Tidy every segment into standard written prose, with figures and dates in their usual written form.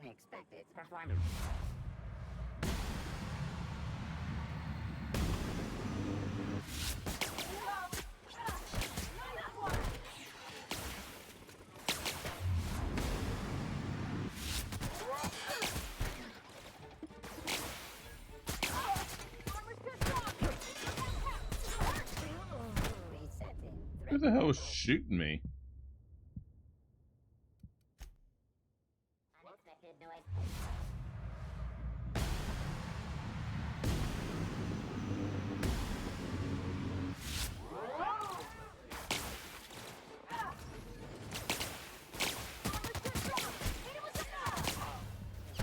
unexpected performance. Who the hell was shooting me? Unexpected noise.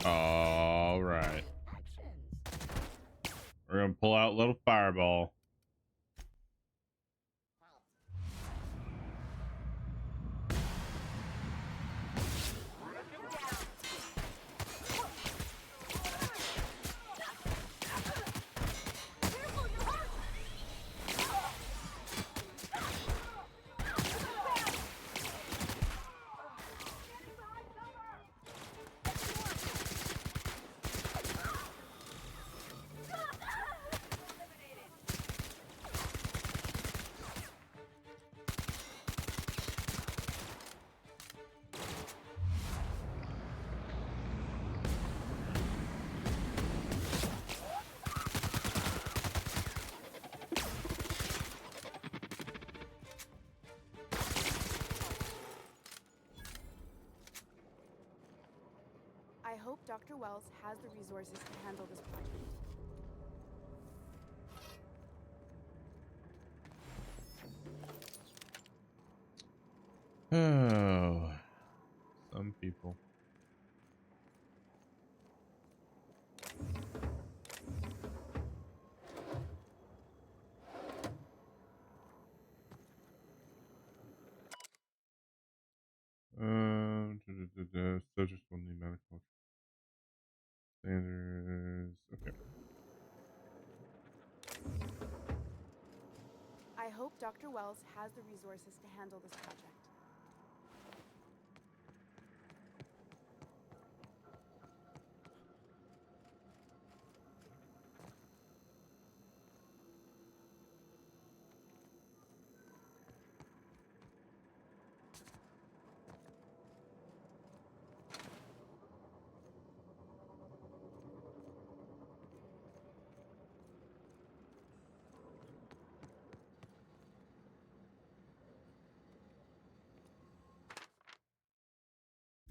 All right. We're gonna pull out little fireball. I hope Dr. Wells has the resources to handle this project. Oh, some people. Subjects will need medical standards. Okay. I hope Dr. Wells has the resources to handle this project.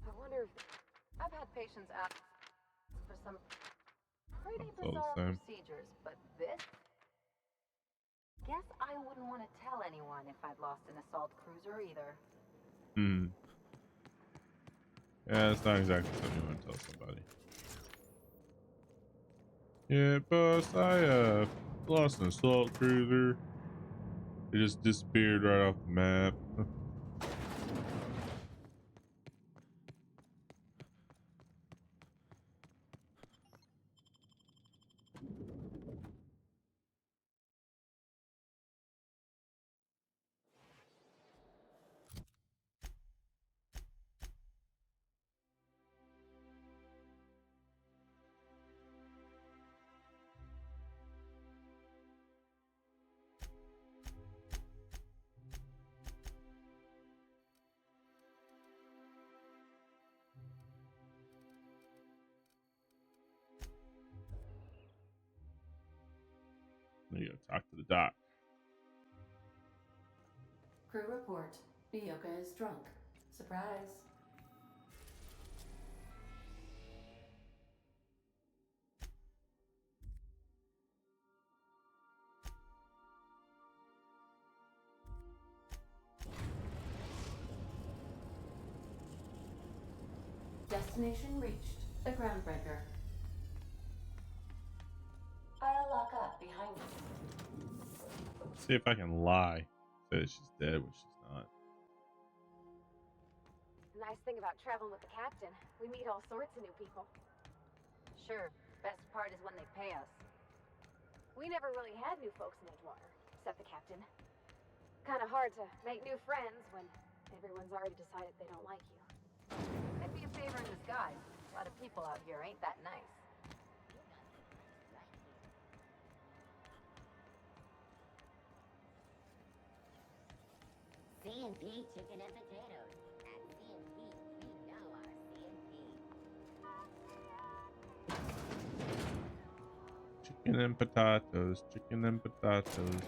I wonder if I've had patients ask for some pretty It's all the bizarre same. procedures, but this? Guess I wouldn't want to tell anyone if I'd lost an assault cruiser either. Hmm. Yeah, it's not exactly something you want to tell somebody. Yeah, boss, I lost an assault cruiser. It just disappeared right off the map. You gotta talk to the doc. Crew report. Miyoka is drunk. Surprise. Destination reached. The groundbreaker. I'll lock up behind you. See if I can lie. Say that she's dead when she's not. The nice thing about traveling with the captain, we meet all sorts of new people. Sure, best part is when they pay us. We never really had new folks in Edgewater, except the captain. Kind of hard to make new friends when everyone's already decided they don't like you. It'd be a favor in disguise. A lot of people out here ain't that nice. C&P chicken and potatoes. At C&P, we know our C&P. Chicken and potatoes. Chicken and potatoes.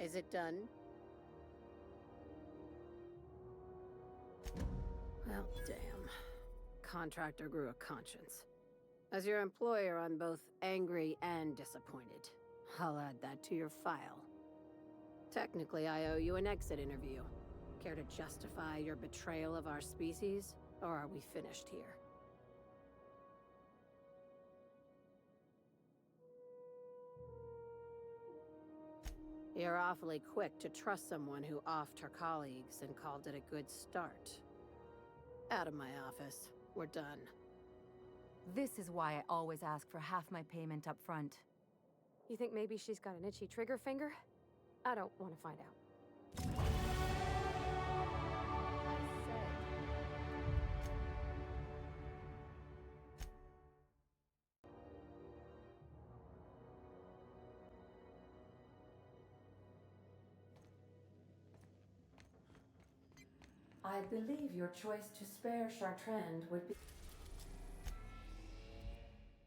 Is it done? Well, damn. Contractor grew a conscience. As your employer, I'm both angry and disappointed. I'll add that to your file. Technically, I owe you an exit interview. Care to justify your betrayal of our species, or are we finished here? You're awfully quick to trust someone who offed her colleagues and called it a good start. Out of my office. We're done. This is why I always ask for half my payment up front. You think maybe she's got an itchy trigger finger? I don't want to find out. I believe your choice to spare Chartrand would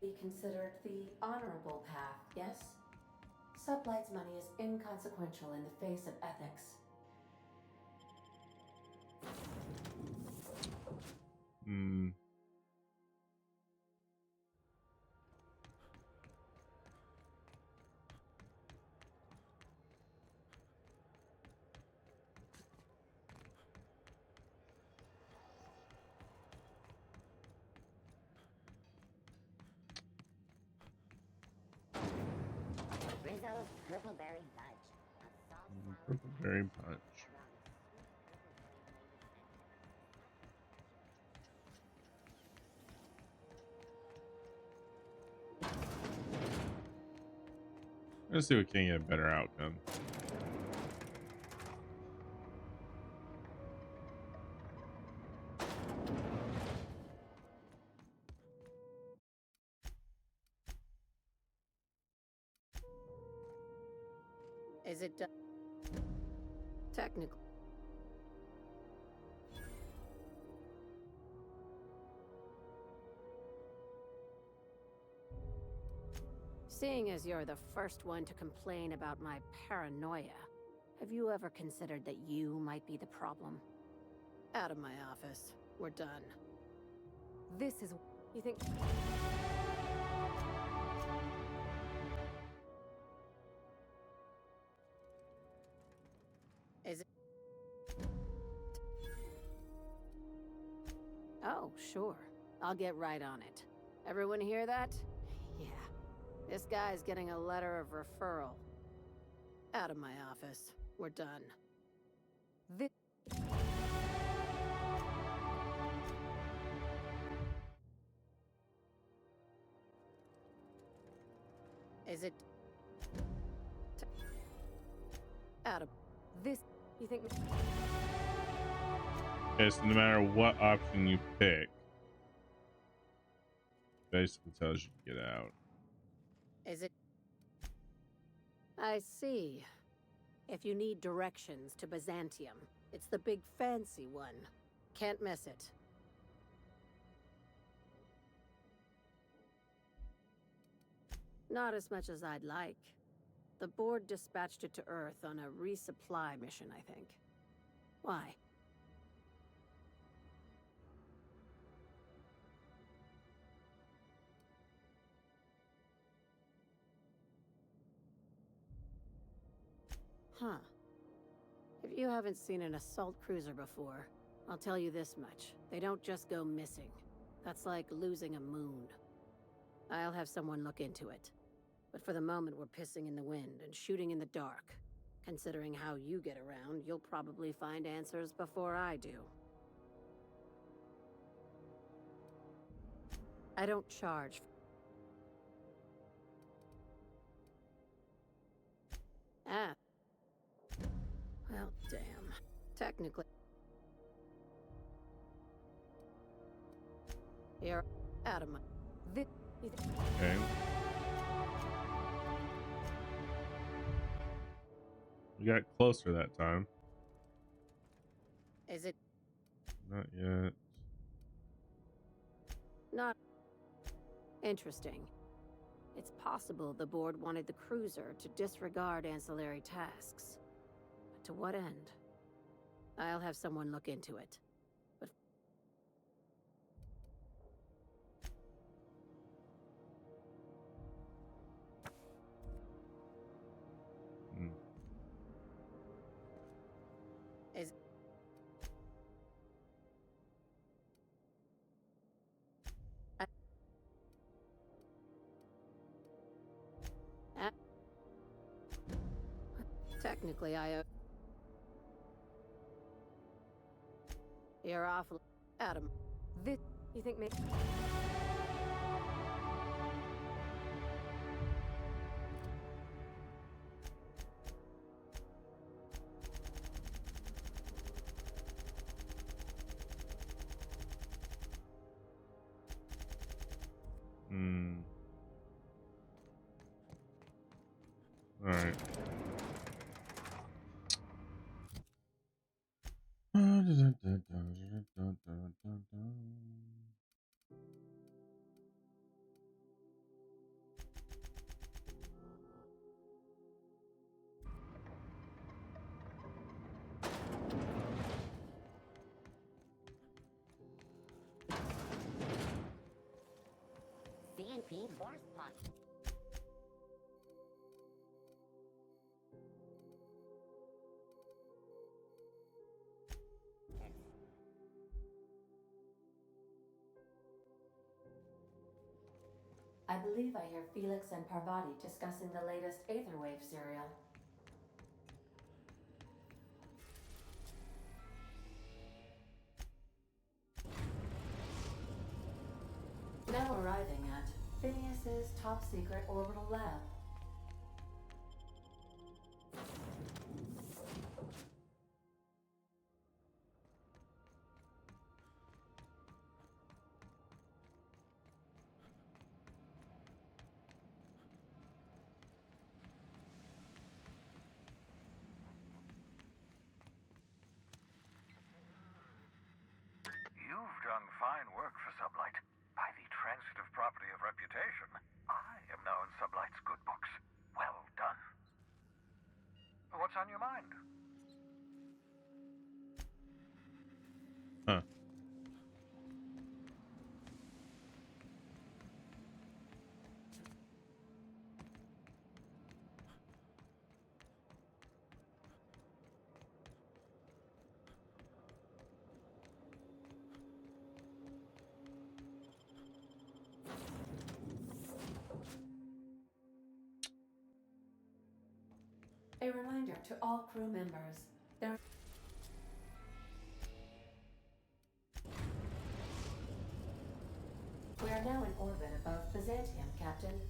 be considered the honorable path, yes? Sublight's money is inconsequential in the face of ethics. Rizzo's purple berry fudge. A soft Purple berry punch. Let's see what can get a better outcome. Is it done? Technically. Seeing as you're the first one to complain about my paranoia, have you ever considered that you might be the problem? Out of my office. We're done. This is... You think... Is it... Oh, sure. I'll get right on it. Everyone hear that? Yeah. This guy's getting a letter of referral. Out of my office. We're done. This... Is it... Out of... This... You think... Okay, so no matter what option you pick, basically tells you to get out. Is it... I see. If you need directions to Byzantium, it's the big fancy one. Can't miss it. Not as much as I'd like. The board dispatched it to Earth on a resupply mission, I think. Why? Huh. If you haven't seen an assault cruiser before, I'll tell you this much. They don't just go missing. That's like losing a moon. I'll have someone look into it. But for the moment, we're pissing in the wind and shooting in the dark. Considering how you get around, you'll probably find answers before I do. I don't charge. Ah, Technically, you're out of my. Okay. We got closer that time. Is it Not yet. not interesting? It's possible the board wanted the cruiser to disregard ancillary tasks. But to what end? I'll have someone look into it. But Hmm. is technically I. You're awful, Adam. This. You think maybe. Hmm. All right. CNP force punch. I believe I hear Felix and Parvati discussing the latest Aetherwave serial. Now arriving at Phineas's top secret orbital lab. You've done fine work for Sublight. By the transitive property of reputation, I am now in Sublight's good books. Well done. What's on your mind? Huh. A reminder to all crew members. We are now in orbit above Byzantium, Captain.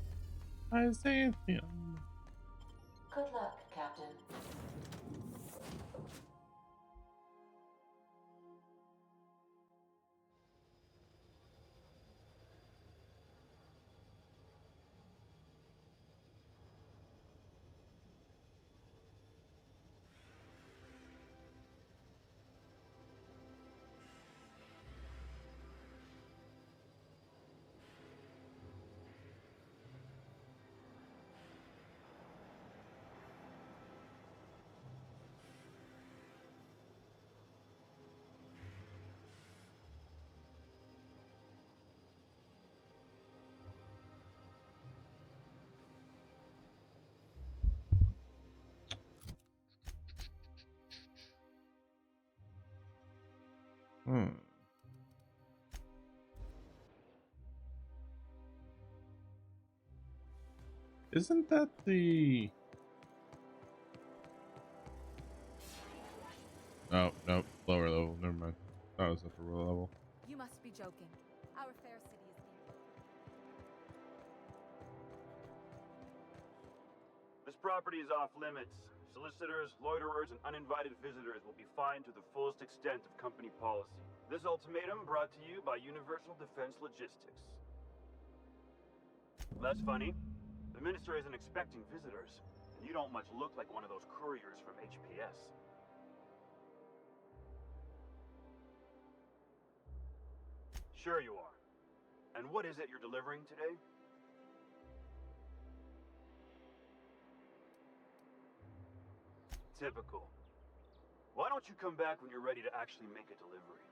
Byzantium. Good luck, Captain. Hmm. Isn't that the... Oh, nope. Lower level. Never mind. That was upper level. You must be joking. Our fair city is near. This property is off limits. Solicitors, loiterers, and uninvited visitors will be fined to the fullest extent of company policy. This ultimatum brought to you by Universal Defense Logistics. That's funny. The minister isn't expecting visitors, and you don't much look like one of those couriers from HPS. Sure you are. And what is it you're delivering today? Typical. Why don't you come back when you're ready to actually make a delivery?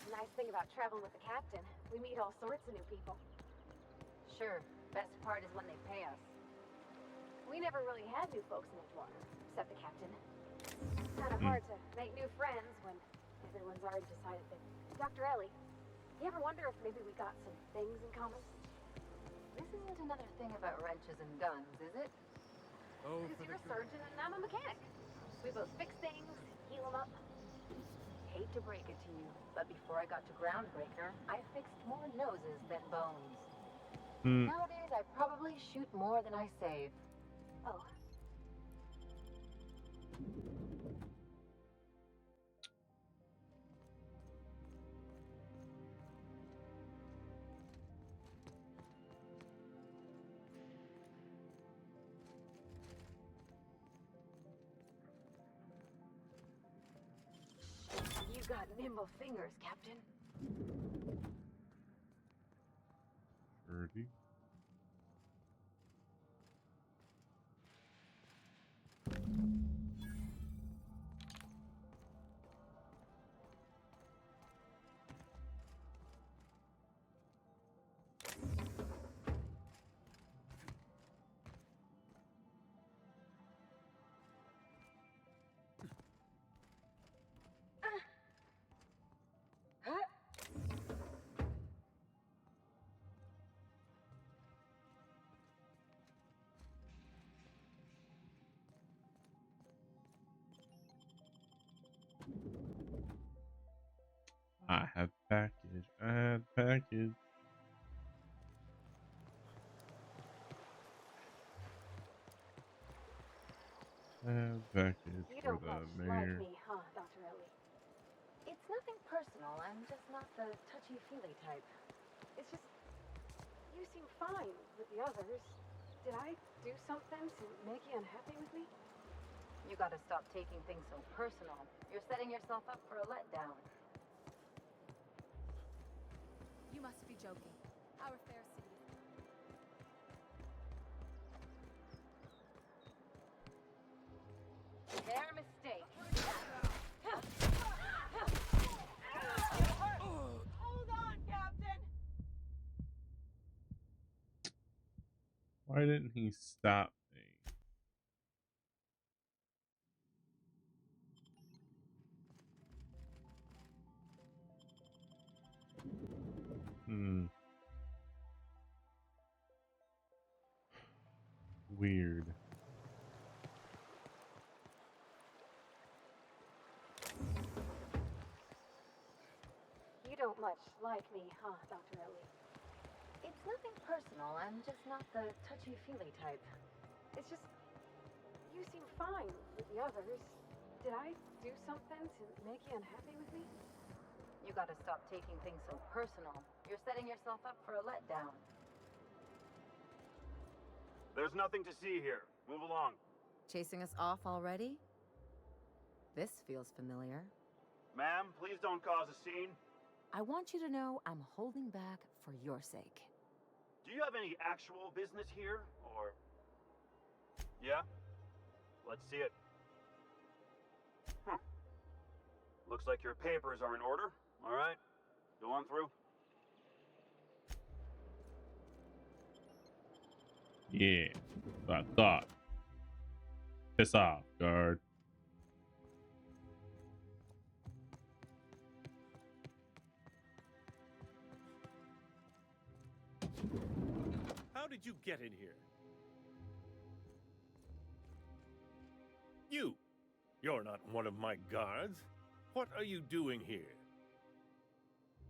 The nice thing about traveling with the captain, we meet all sorts of new people. Sure, best part is when they pay us. We never really had new folks in Edgewater, except the captain. Kind of hard to make new friends when everyone's already decided that. Dr. Ellie, you ever wonder if maybe we got some things in common? This isn't another thing about wrenches and guns, is it? Oh, Because you're a surgeon and I'm a mechanic. We both fix things, heal them up. Hate to break it to you, but before I got to Groundbreaker, I fixed more noses than bones. Nowadays, I probably shoot more than I save. Oh. You got nimble fingers, Captain. 30. I have package. I have package. I have package You for don't the much mayor. like me, huh, Dr. Ellie? It's nothing personal, I'm just not the touchy-feely type. It's just, you seem fine with the others. Did I do something to make you unhappy with me? You gotta stop taking things so personal. You're setting yourself up for a letdown. You must be joking. Our fair city. Their mistake. Hold on, Captain! Why didn't he stop me? Weird. You don't much like me, huh, Dr. Ellie? It's nothing personal, I'm just not the touchy-feely type. It's just, you seem fine with the others. Did I do something to make you unhappy with me? You gotta stop taking things so personal. You're setting yourself up for a letdown. There's nothing to see here. Move along. Chasing us off already? This feels familiar. Ma'am, please don't cause a scene. I want you to know I'm holding back for your sake. Do you have any actual business here, or... Yeah? Let's see it. Looks like your papers are in order. All right, go on through. Yeah, I thought. Piss off, guard. How did you get in here? You're You're not one of my guards. What are you doing here?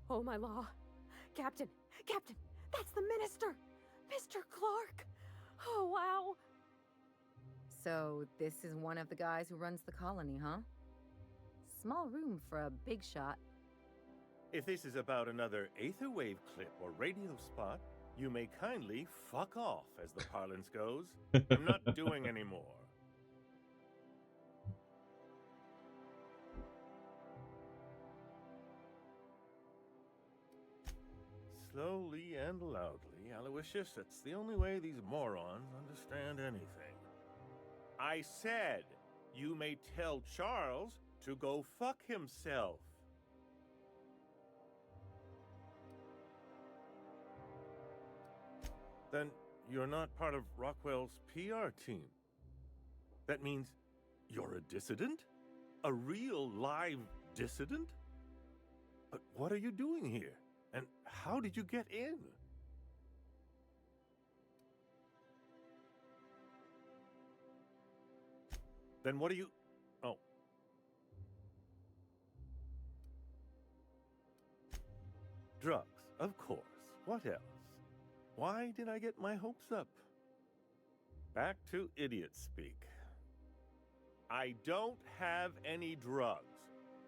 Oh, my law. Captain! Captain! That's the minister! Mr. Clark! Oh, wow! So, this is one of the guys who runs the colony, huh? Small room for a big shot. If this is about another Aetherwave clip or radio spot, you may kindly fuck off, as the parlance goes. I'm not doing any more. Slowly and loudly, Aloysius, it's the only way these morons understand anything. I said, you may tell Charles to go fuck himself. Then you're not part of Rockwell's PR team. That means you're a dissident? A real live dissident? But what are you doing here? And how did you get in? Then what are you... Oh. Drugs, of course. What else? Why did I get my hopes up? Back to idiot speak. I don't have any drugs.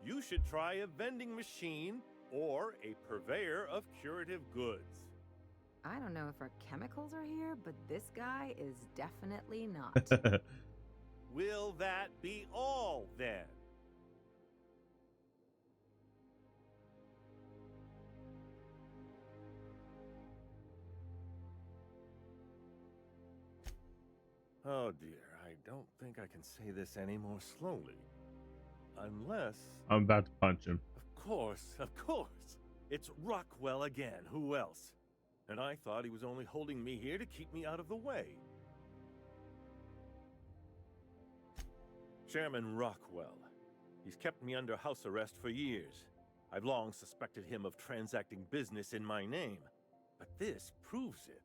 You should try a vending machine or a purveyor of curative goods. I don't know if our chemicals are here, but this guy is definitely not. Will that be all, then? Oh dear, I don't think I can say this any more slowly. Unless... I'm about to punch him. Of course. It's Rockwell again. Who else? And I thought he was only holding me here to keep me out of the way. Chairman Rockwell. He's kept me under house arrest for years. I've long suspected him of transacting business in my name. But this proves it.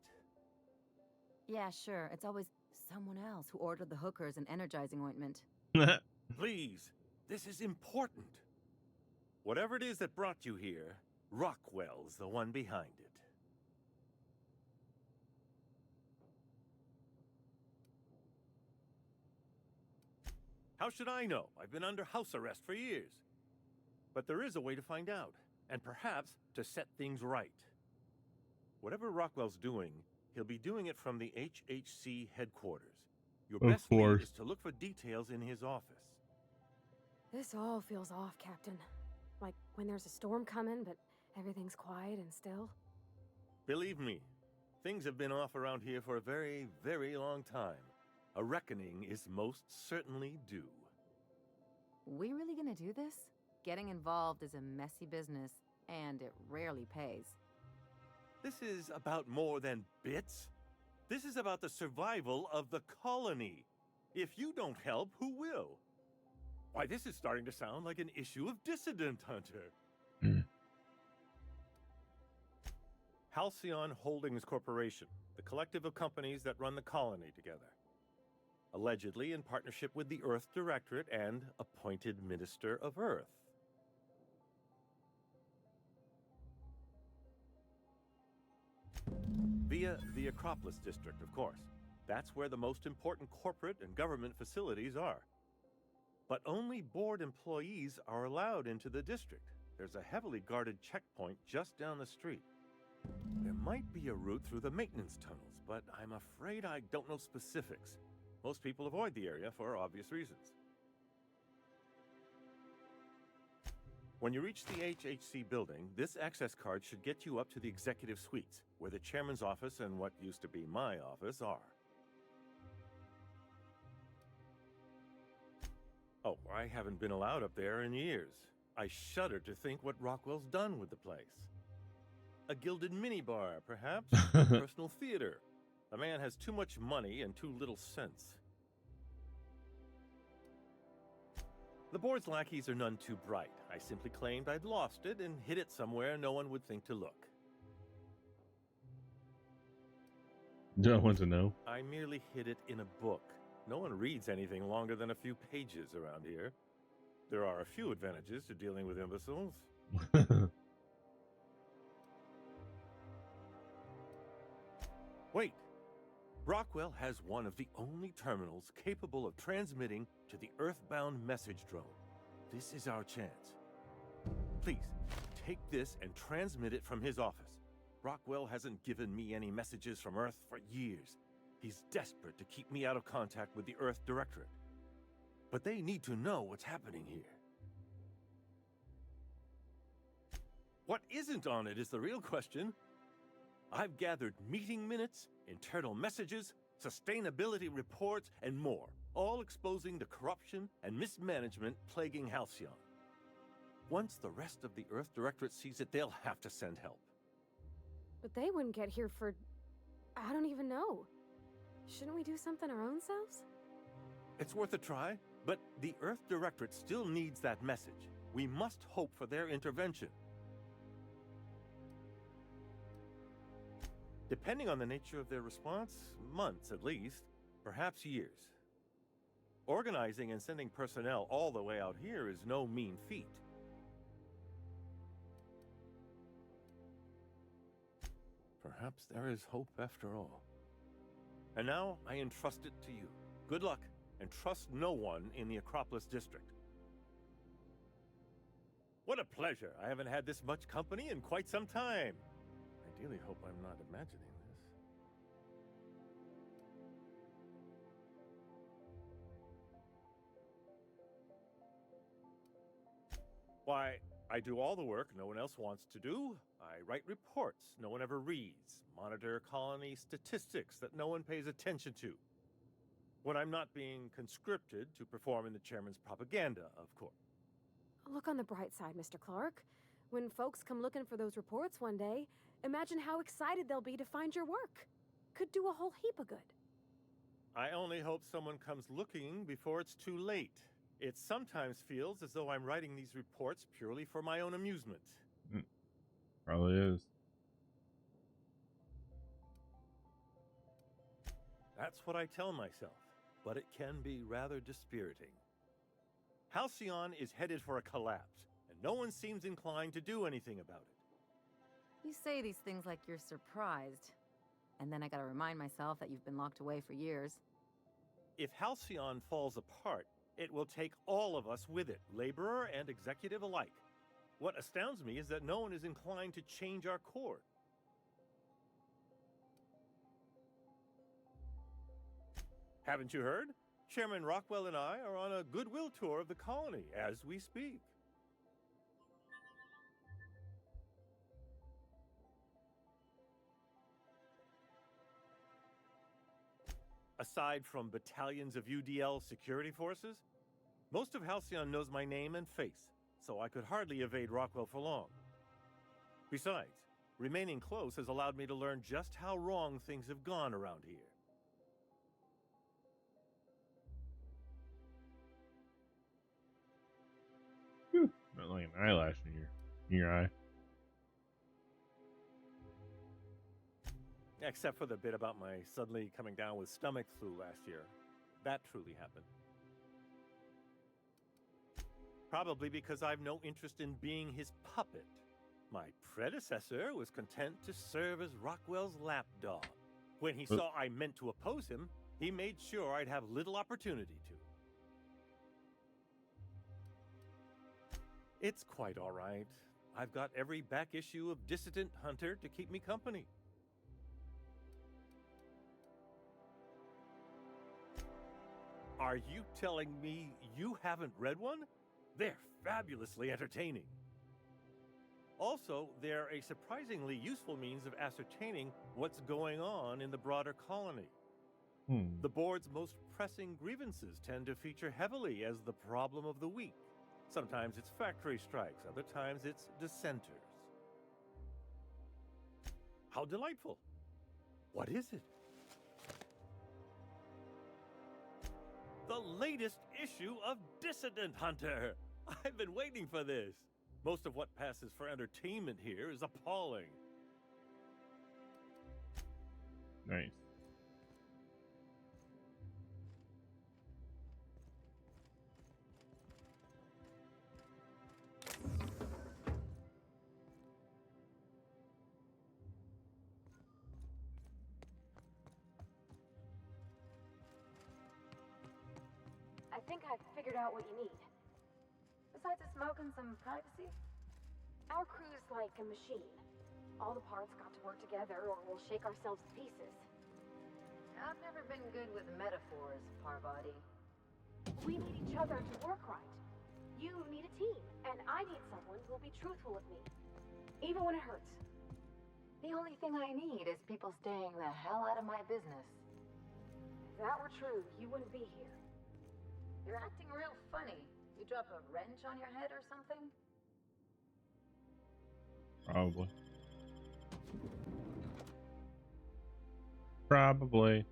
Yeah, sure. It's always someone else who ordered the hookers and energizing ointment. Please, this is important. Whatever it is that brought you here, Rockwell's the one behind it. How should I know? I've been under house arrest for years. But there is a way to find out, and perhaps to set things right. Whatever Rockwell's doing, he'll be doing it from the HHC headquarters. Your best lead is to look for details in his office. This all feels off, Captain. Like when there's a storm coming, but everything's quiet and still. Believe me, things have been off around here for a very, very long time. A reckoning is most certainly due. We really gonna do this? Getting involved is a messy business, and it rarely pays. This is about more than bits. This is about the survival of the colony. If you don't help, who will? Why, this is starting to sound like an issue of Dissident Hunter. Halcyon Holdings Corporation, the collective of companies that run the colony together. Allegedly in partnership with the Earth Directorate and appointed Minister of Earth. Via the Acropolis District, of course. That's where the most important corporate and government facilities are. But only board employees are allowed into the district. There's a heavily guarded checkpoint just down the street. There might be a route through the maintenance tunnels, but I'm afraid I don't know specifics. Most people avoid the area for obvious reasons. When you reach the HHC building, this access card should get you up to the executive suites, where the chairman's office and what used to be my office are. Oh, I haven't been allowed up there in years. I shudder to think what Rockwell's done with the place. A gilded minibar, perhaps? A personal theater. The man has too much money and too little sense. The board's lackeys are none too bright. I simply claimed I'd lost it and hid it somewhere no one would think to look. Don't want to know. I merely hid it in a book, No one reads anything longer than a few pages around here. There are a few advantages to dealing with imbeciles. Wait. Rockwell has one of the only terminals capable of transmitting to the Earthbound message drone. This is our chance. Please, take this and transmit it from his office. Rockwell hasn't given me any messages from Earth for years. He's desperate to keep me out of contact with the Earth Directorate. But they need to know what's happening here. What isn't on it is the real question. I've gathered meeting minutes, internal messages, sustainability reports, and more, all exposing the corruption and mismanagement plaguing Halcyon. Once the rest of the Earth Directorate sees it, they'll have to send help. But they wouldn't get here for... I don't even know. Shouldn't we do something our own selves? It's worth a try, but the Earth Directorate still needs that message. We must hope for their intervention. Depending on the nature of their response, months at least, perhaps years. Organizing and sending personnel all the way out here is no mean feat. Perhaps there is hope after all. And now I entrust it to you. Good luck, and trust no one in the Acropolis district. What a pleasure! I haven't had this much company in quite some time. I ideally hope I'm not imagining this. Why, I do all the work no one else wants to do. I write reports no one ever reads, monitor colony statistics that no one pays attention to. When I'm not being conscripted to perform in the chairman's propaganda, of course. Look on the bright side, Mr. Clark. When folks come looking for those reports one day, imagine how excited they'll be to find your work. Could do a whole heap of good. I only hope someone comes looking before it's too late. It sometimes feels as though I'm writing these reports purely for my own amusement. Probably is. That's what I tell myself, but it can be rather dispiriting. Halcyon is headed for a collapse, and no one seems inclined to do anything about it. You say these things like you're surprised. And then I gotta remind myself that you've been locked away for years. If Halcyon falls apart, it will take all of us with it, laborer and executive alike. What astounds me is that no one is inclined to change our course. Haven't you heard? Chairman Rockwell and I are on a goodwill tour of the colony as we speak. Aside from battalions of UDL security forces, most of Halcyon knows my name and face, so I could hardly evade Rockwell for long. Besides, remaining close has allowed me to learn just how wrong things have gone around here. Not like an eyelash in your eye. Except for the bit about my suddenly coming down with stomach flu last year. That truly happened. Probably because I've no interest in being his puppet. My predecessor was content to serve as Rockwell's lapdog. When he saw I meant to oppose him, he made sure I'd have little opportunity to. It's quite all right. I've got every back issue of Dissident Hunter to keep me company. Are you telling me you haven't read one? They're fabulously entertaining. Also, they're a surprisingly useful means of ascertaining what's going on in the broader colony. The board's most pressing grievances tend to feature heavily as the problem of the week. Sometimes it's factory strikes, other times it's dissenters. How delightful. What is it? The latest issue of Dissident Hunter! I've been waiting for this. Most of what passes for entertainment here is appalling. Nice. think I've figured out what you need. Besides a smoke and some privacy, our crew's like a machine. All the parts got to work together or we'll shake ourselves to pieces. I've never been good with metaphors, Parbody. We need each other to work right. You need a team, and I need someone who'll be truthful with me, even when it hurts. The only thing I need is people staying the hell out of my business. If that were true, you wouldn't be here. You're acting real funny. You drop a wrench on your head or something? Probably. Probably.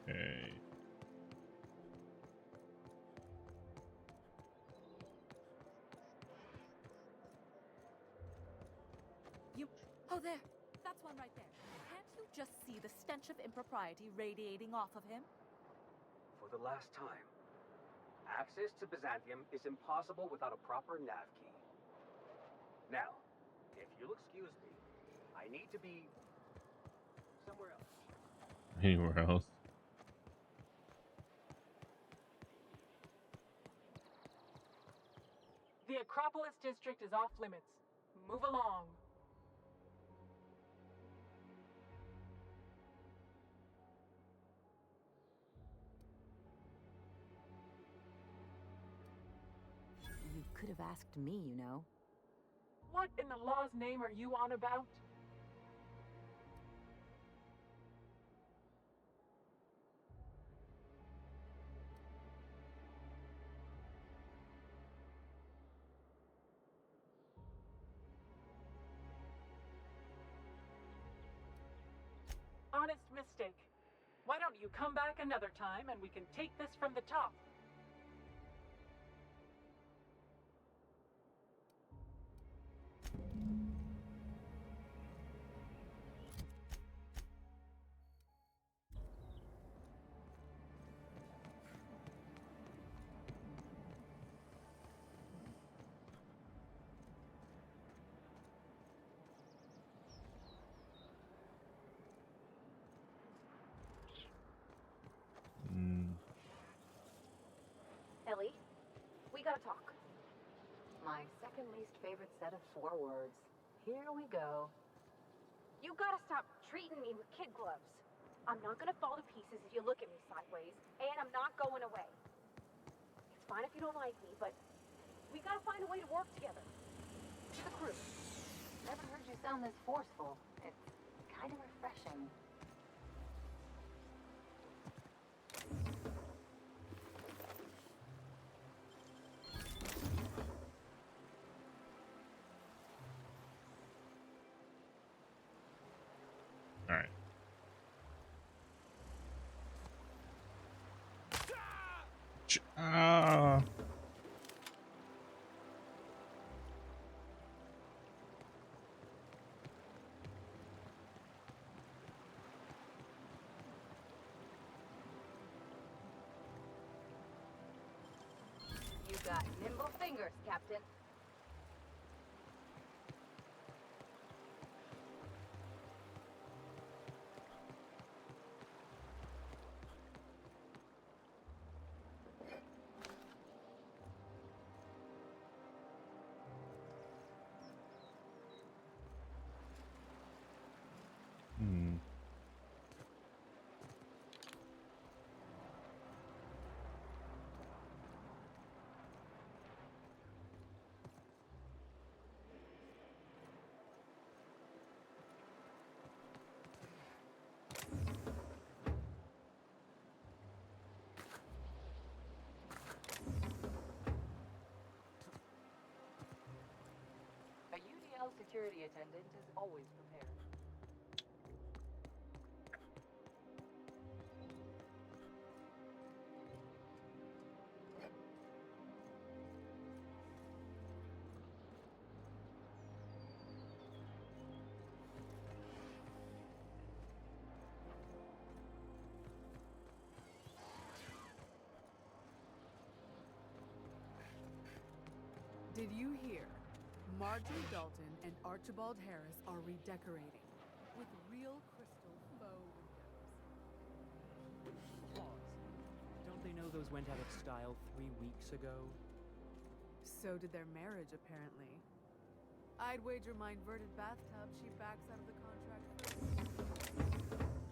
Okay. Oh, there. That's one right there. Can't you just see the stench of impropriety radiating off of him? For the last time, access to Byzantium is impossible without a proper nav key. Now, if you'll excuse me, I need to be somewhere else. Anywhere else? The Acropolis district is off limits. Move along. You could have asked me, you know. What in the law's name are you on about? Honest mistake. Why don't you come back another time and we can take this from the top? Ellie, we gotta talk. My second least favorite set of 4 words. Here we go. You gotta stop treating me with kid gloves. I'm not gonna fall to pieces if you look at me sideways, and I'm not going away. It's fine if you don't like me, but we gotta find a way to work together. To the crew. Never heard you sound this forceful. It's kind of refreshing. All right. Ah. You got nimble fingers, Captain. Hmm. A UDL security attendant is always prepared. Did you hear? Marjorie Dalton and Archibald Harris are redecorating with real crystal faux windows. Pause. Don't they know those went out of style 3 weeks ago? So did their marriage, apparently. I'd wager my inverted bathtub she backs out of the contract first.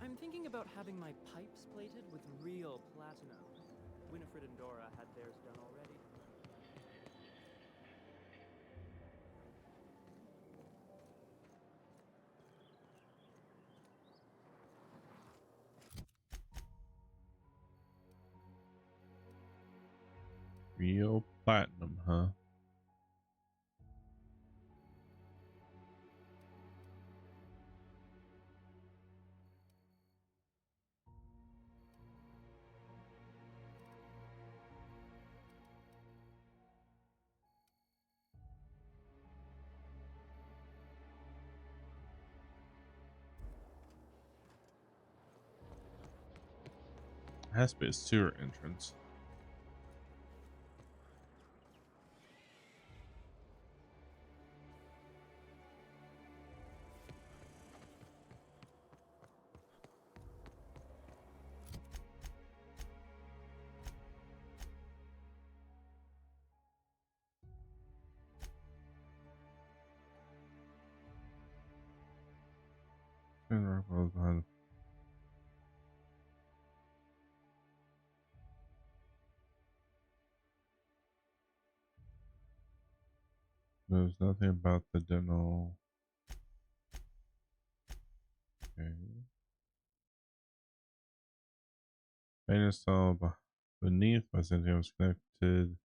I'm thinking about having my pipes plated with real platinum. Winifred and Dora had theirs done already. Real platinum, huh? Has to be a sewer entrance. There's nothing about the dental. Okay. Main install beneath Byzantium was connected.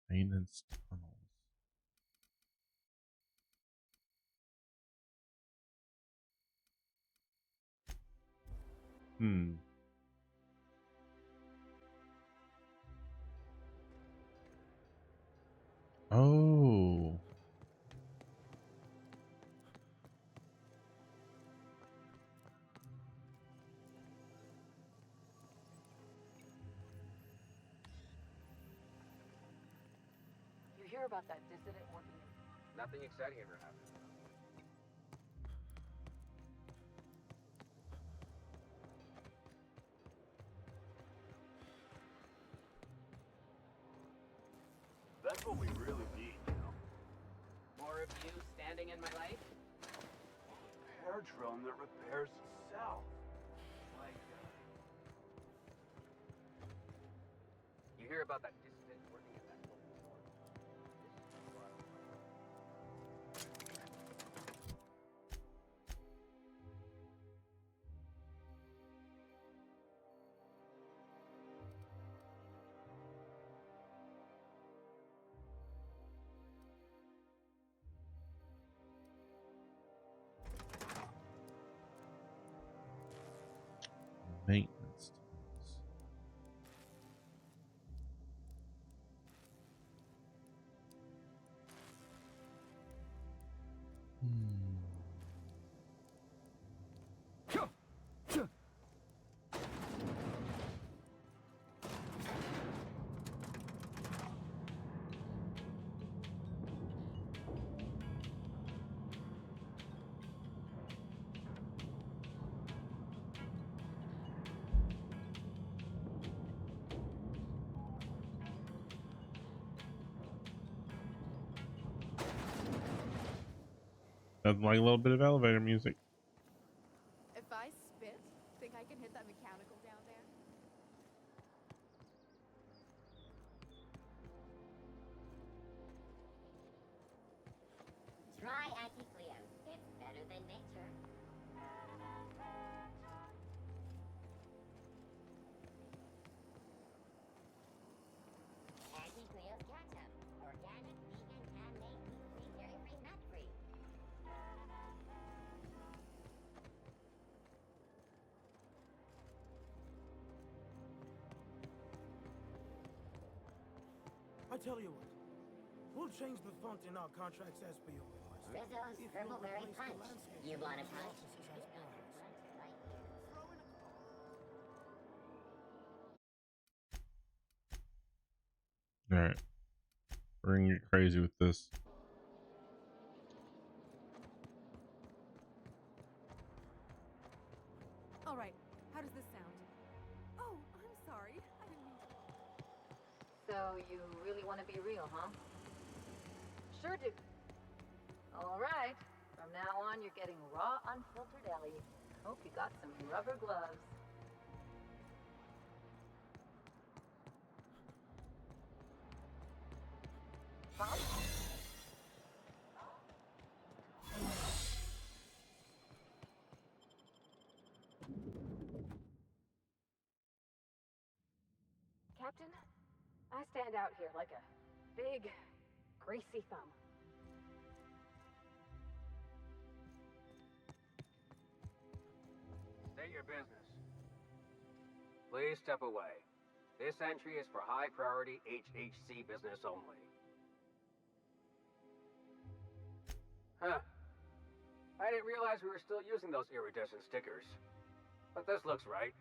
Maintenance tunnels. Oh. You hear about that dissident working? Nothing exciting ever happened. That's what we really need, you know. More of you standing in my life? Repair drone that repairs itself. Like, You hear about that dissident working at that local store? This is wild. Maintenance tunnels. Nothing like a little bit of elevator music. If I spit, think I can hit that mechanical down there? Try Anti-Cleo. It's better than nature. Anti-Cleo's ketchup. Organic, vegan, handmade, gluten-free, dairy-free, nut-free. I tell you what, we'll change the font in our contracts as per your request. Rizzo's Purple Berry Punch. You want a punch? All right. We're gonna get crazy with this. All right, how does this sound? Oh, I'm sorry. I didn't mean to. So you really want to be real, huh? Sure do. All right. From now on, you're getting raw, unfiltered Ellie. Hope you got some rubber gloves. Huh? Captain, I stand out here like a big, greasy thumb. State your business. Please step away. This entry is for high priority HHC business only. Huh. I didn't realize we were still using those iridescent stickers. But this looks right.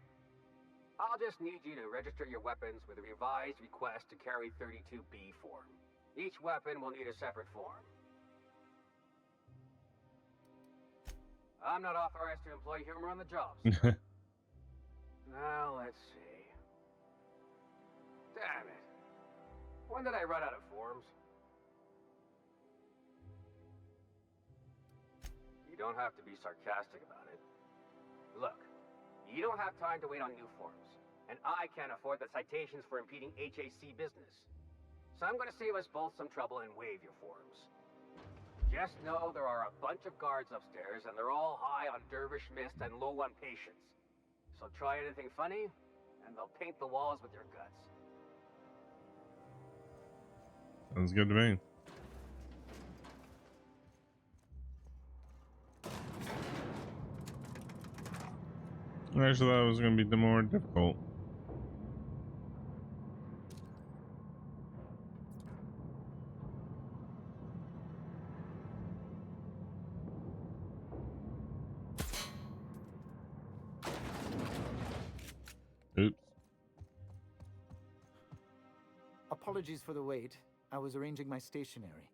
I'll just need you to register your weapons with a revised request to carry 32B form. Each weapon will need a separate form. I'm not authorized to employ humor on the job, sir. Now, let's see. Damn it. When did I run out of forms? You don't have to be sarcastic about it. Look, you don't have time to wait on new forms, and I can't afford the citations for impeding HAC business. So I'm going to save us both some trouble and waive your forms. Just know there are a bunch of guards upstairs, and they're all high on dervish mist and low on patience. So try anything funny, and they'll paint the walls with your guts. Sounds good to me. I actually thought it was going to be more difficult. Oops. Apologies for the wait. I was arranging my stationery.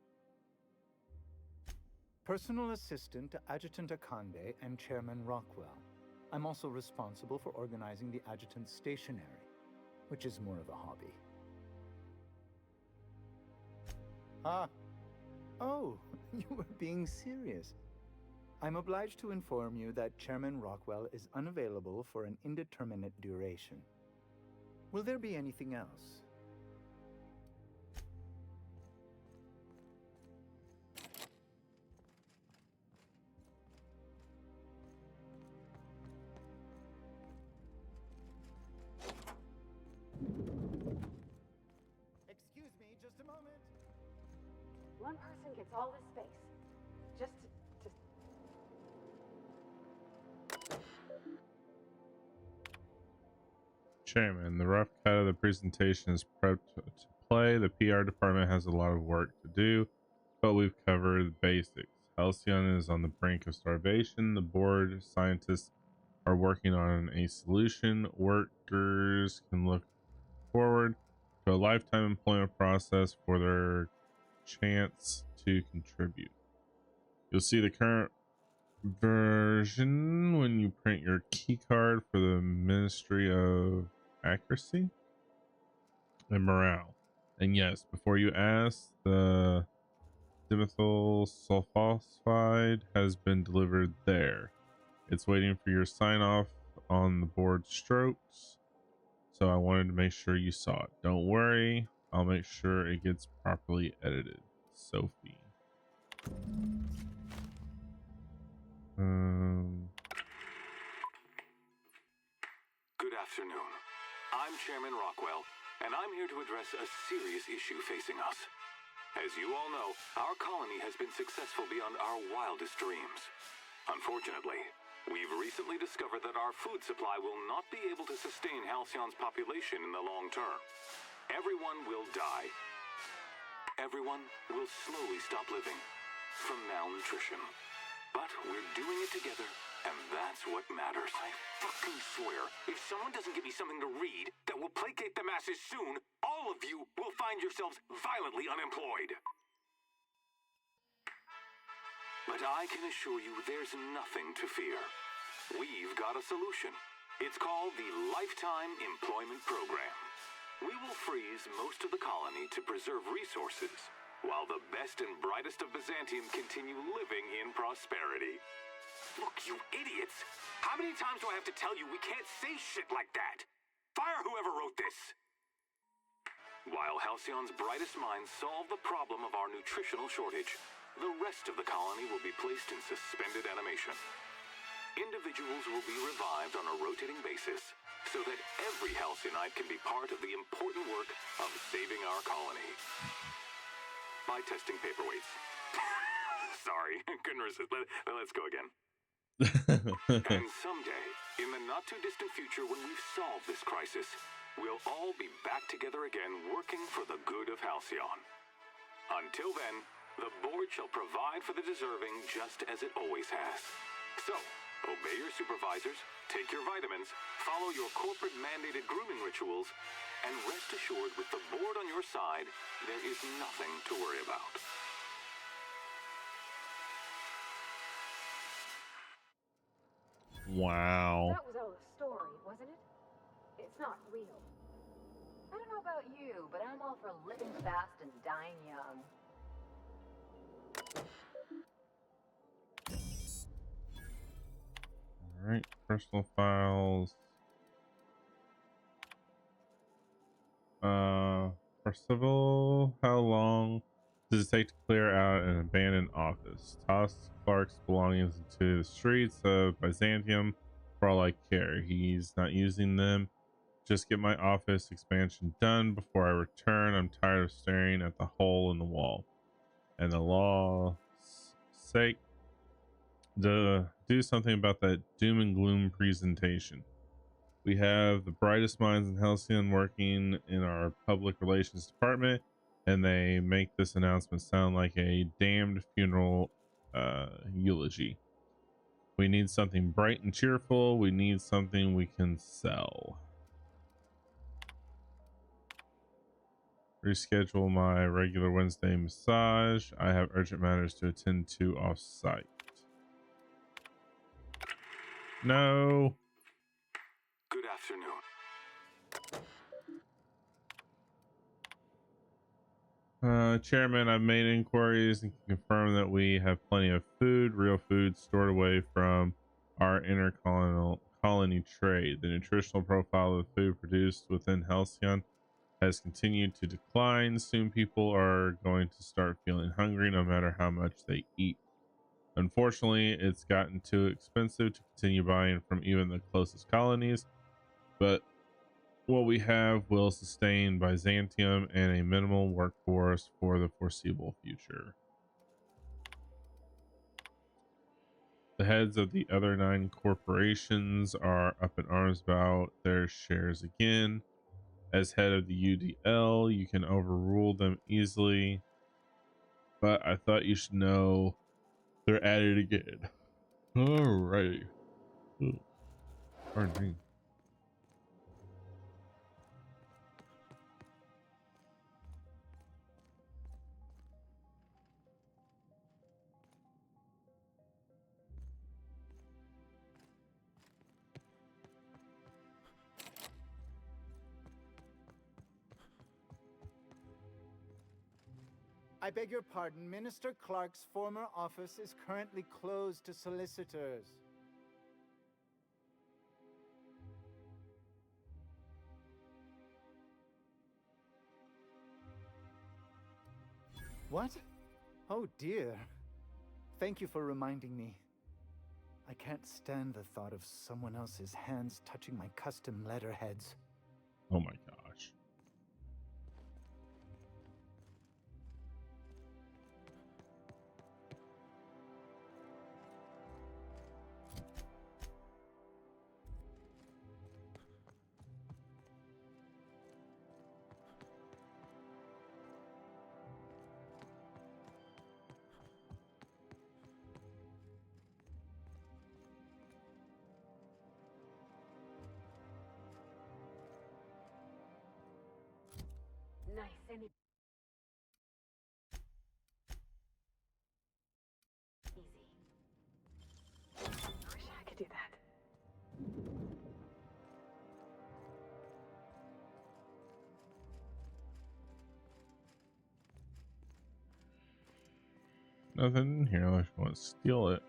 Personal assistant to Adjutant Akande and Chairman Rockwell. I'm also responsible for organizing the adjutant's stationery, which is more of a hobby. Ah. Oh, you were being serious. I'm obliged to inform you that Chairman Rockwell is unavailable for an indeterminate duration. Will there be anything else? Excuse me, just a moment. One person gets all this space. Just Chairman, the rough cut of the presentation is prepped to play. The PR department has a lot of work to do, but we've covered the basics. Halcyon is on the brink of starvation. The board scientists are working on a solution. Workers can look forward to a lifetime employment process for their chance to contribute. You'll see the current version when you print your key card for the Ministry of Accuracy and Morale. And yes, before you ask, the dimethyl sulfoxide has been delivered there. It's waiting for your sign off on the board strokes, so I wanted to make sure you saw it. Don't worry, I'll make sure it gets properly edited. Sophie. Good afternoon. I'm Chairman Rockwell, and I'm here to address a serious issue facing us. As you all know, our colony has been successful beyond our wildest dreams. Unfortunately, we've recently discovered that our food supply will not be able to sustain Halcyon's population in the long term. Everyone will die. Everyone will slowly stop living from malnutrition. But we're doing it together, and that's what matters. I fucking swear, if someone doesn't give me something to read that will placate the masses soon, all all of you will find yourselves violently unemployed. But I can assure you there's nothing to fear. We've got a solution. It's called the Lifetime Employment Program. We will freeze most of the colony to preserve resources, while the best and brightest of Byzantium continue living in prosperity. Look, you idiots! How many times do I have to tell you we can't say shit like that? Fire whoever wrote this! While Halcyon's brightest minds solve the problem of our nutritional shortage, the rest of the colony will be placed in suspended animation. Individuals will be revived on a rotating basis so that every Halcyon can be part of the important work of saving our colony. By testing paperweights. Sorry, couldn't resist. Let's go again. And someday, in the not-too-distant future when we've solved this crisis, we'll all be back together again working for the good of Halcyon. Until then, the board shall provide for the deserving just as it always has. So, obey your supervisors, take your vitamins, follow your corporate-mandated grooming rituals, and rest assured with the board on your side, there is nothing to worry about. Wow. That was all a story, wasn't it? It's not real. I don't know about you, but I'm all for living fast and dying young. All right, personal files. For civil, how long does it take to clear out an abandoned office? Toss Clark's belongings into the streets of Byzantium for all I care. He's not using them. Just get my office expansion done before I return. I'm tired of staring at the hole in the wall. And the law's sake, to do something about that doom and gloom presentation. We have the brightest minds in Halcyon working in our public relations department, and they make this announcement sound like a damned funeral eulogy. We need something bright and cheerful. We need something we can sell. Reschedule my regular Wednesday massage. I have urgent matters to attend to off-site. No. Good afternoon. Chairman, I've made inquiries and can confirm that we have plenty of food, real food, stored away from our colony trade. The nutritional profile of the food produced within Halcyon has continued to decline. Soon people are going to start feeling hungry no matter how much they eat. Unfortunately, it's gotten too expensive to continue buying from even the closest colonies, but what we have will sustain Byzantium and a minimal workforce for the foreseeable future. The heads of the other 9 corporations are up in arms about their shares again. As head of the UDL, you can overrule them easily, but I thought you should know they're at it again. Alrighty. Ooh, pardon me. I beg your pardon. Minister Clark's former office is currently closed to solicitors. What? Oh dear. Thank you for reminding me. I can't stand the thought of someone else's hands touching my custom letterheads. Oh my gosh. Nothing in here unless you want to steal it.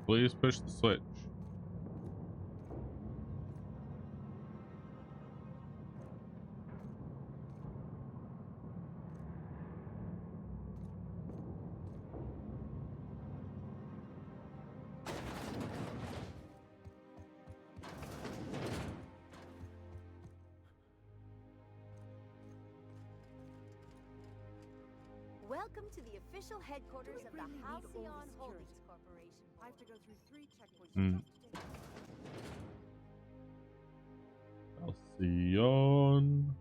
Please push the switch. Welcome to the official headquarters of the really need all Halcyon the Holdings security? Corporation. I have to go through 3 checkpoints Hmm. just to get Alcyon.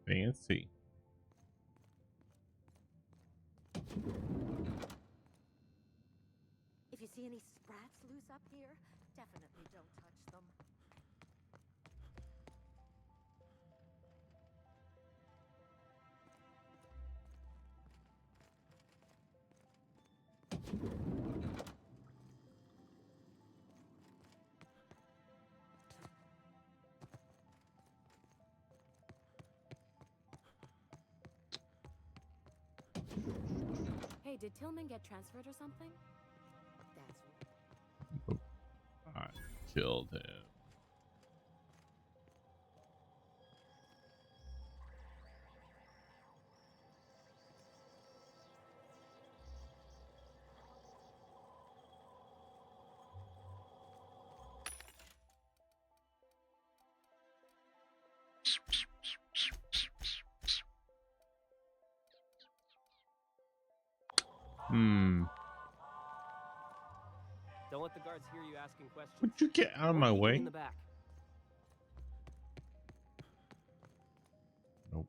Fancy. If you see any sprats loose up here, definitely don't touch them. Hey, did Tillman get transferred or something? That's I killed him. Don't let the guards hear you asking questions. Would you get out of Or my peeking way? in the back. Nope.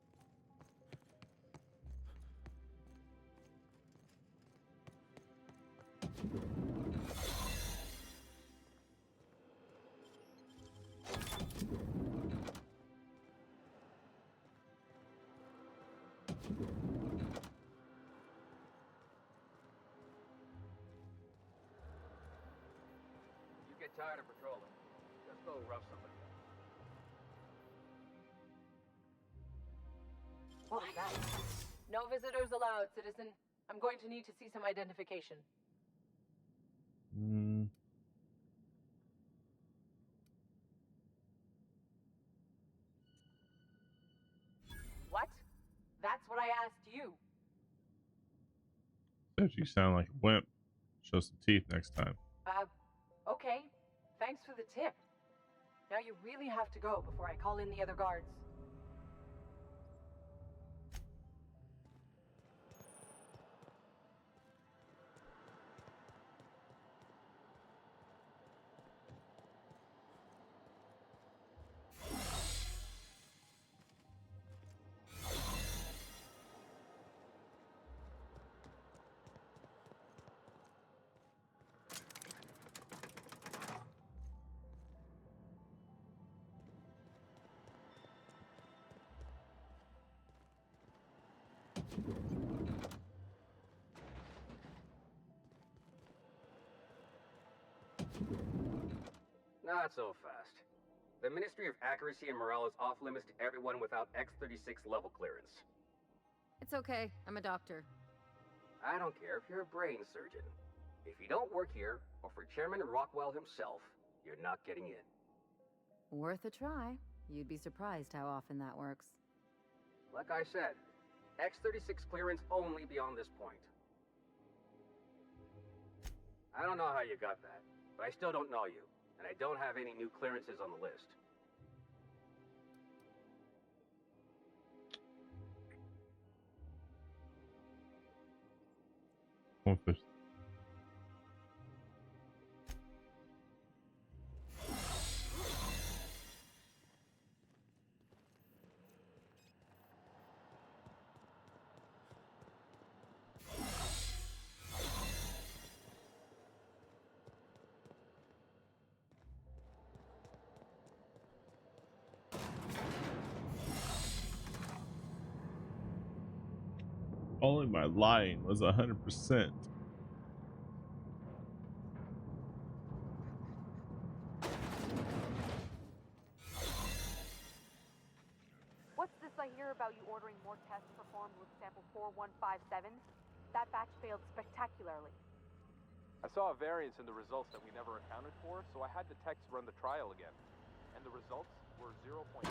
You get tired of patrolling, just go rough somebody up. What was that? No visitors allowed, citizen. I'm going to need to see some identification. What? That's what I asked you. Said you sound like a wimp. Show some teeth next time. Okay. Thanks for the tip. Now you really have to go before I call in the other guards. Not so fast. The Ministry of Accuracy and Morale is off limits to everyone without X-36 level clearance. It's okay. I'm a doctor. I don't care if you're a brain surgeon. If you don't work here, or for Chairman Rockwell himself, you're not getting in. Worth a try. You'd be surprised how often that works. Like I said, X-36 clearance only beyond this point. I don't know how you got that, but I still don't know you, and I don't have any new clearances on the list. Only my lying was 100%. What's this I hear about you ordering more tests performed with sample 4157? That batch failed spectacularly. I saw a variance in the results that we never accounted for, so I had the techs run the trial again. And the results were 0.0.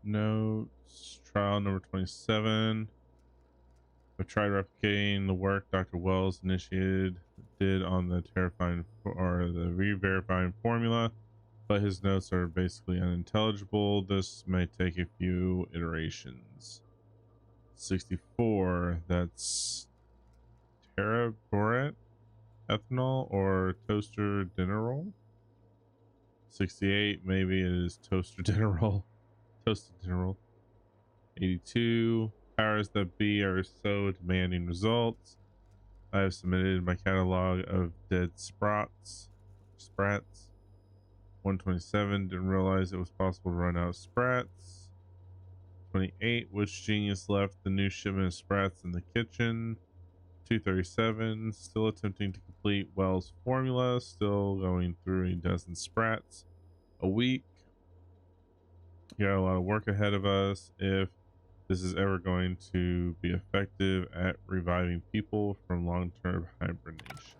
Notes. Trial number 27. I tried replicating the work Dr. Wells did on the re-verifying formula, but his notes are basically unintelligible. This may take a few iterations. 64. That's teraboret ethanol or toaster dinner roll. 68. Maybe it is toaster dinner roll. Toasted dinner roll. 82. Powers that be are so demanding results. I have submitted my catalog of dead sprats. 127. Didn't realize it was possible to run out of sprats. 28. Which genius left the new shipment of sprats in the kitchen? 237. Still attempting to complete Wells' formula. Still going through a dozen sprats a week. Got a lot of work ahead of us if this is ever going to be effective at reviving people from long-term hibernation.